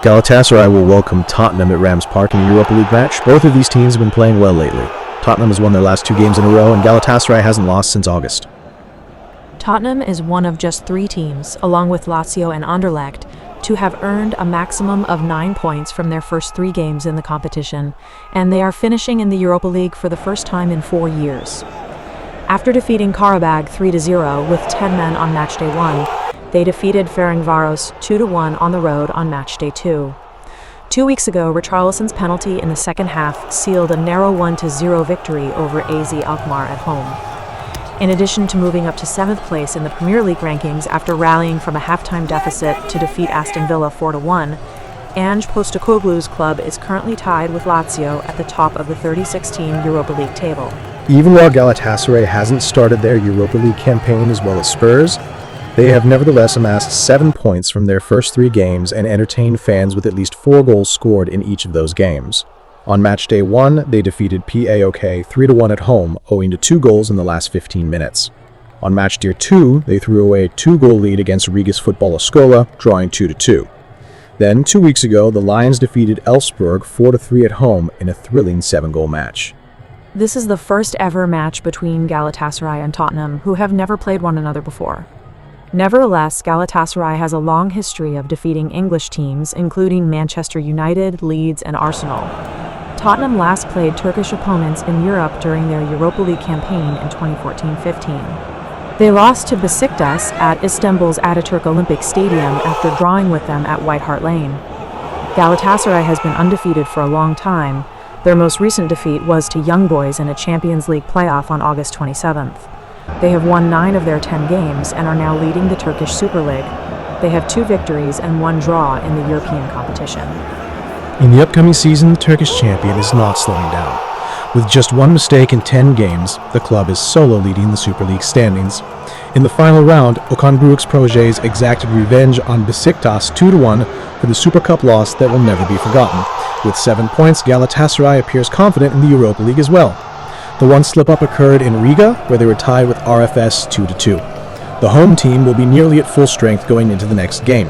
Galatasaray will welcome Tottenham at Rams Park in the Europa League match. Both of these teams have been playing well lately. Tottenham has won their last 2 games in a row, and Galatasaray hasn't lost since August. Tottenham is one of just 3 teams, along with Lazio and Anderlecht, to have earned a maximum of 9 points from their first 3 games in the competition, and they are finishing in the Europa League for the first time in 4 years. After defeating Karabag 3-0 with 10 men on matchday 1, they defeated Ferencváros 2-1 on the road on matchday 2. 2 weeks ago, Richarlison's penalty in the second half sealed a narrow 1-0 victory over AZ Alkmaar at home. In addition to moving up to 7th place in the Premier League rankings after rallying from a halftime deficit to defeat Aston Villa 4-1, Ange Postecoglou's club is currently tied with Lazio at the top of the 30-16 Europa League table. Even while Galatasaray hasn't started their Europa League campaign as well as Spurs, they have nevertheless amassed 7 points from their first 3 games and entertained fans with at least 4 goals scored in each of those games. On matchday 1, they defeated PAOK 3-1 at home, owing to 2 goals in the last 15 minutes. On matchday 2, they threw away a 2-goal lead against Riga's Football Scola, drawing 2-2. Then, 2 weeks ago, the Lions defeated Elfsborg 4-3 at home in a thrilling 7-goal match. This is the first ever match between Galatasaray and Tottenham, who have never played one another before. Nevertheless, Galatasaray has a long history of defeating English teams, including Manchester United, Leeds, and Arsenal. Tottenham last played Turkish opponents in Europe during their Europa League campaign in 2014-15. They lost to Besiktas at Istanbul's Ataturk Olympic Stadium after drawing with them at White Hart Lane. Galatasaray has been undefeated for a long time. Their most recent defeat was to Young Boys in a Champions League playoff on August 27th. They have won 9 of their 10 games and are now leading the Turkish Super League. They have 2 victories and 1 draw in the European competition. In the upcoming season, the Turkish champion is not slowing down. With just 1 mistake in 10 games, the club is solo leading the Super League standings. In the final round, Okan Buruk's protégés exacted revenge on Besiktas 2-1 for the Super Cup loss that will never be forgotten. With 7 points, Galatasaray appears confident in the Europa League as well. The one slip-up occurred in Riga, where they were tied with RFS 2-2. The home team will be nearly at full strength going into the next game.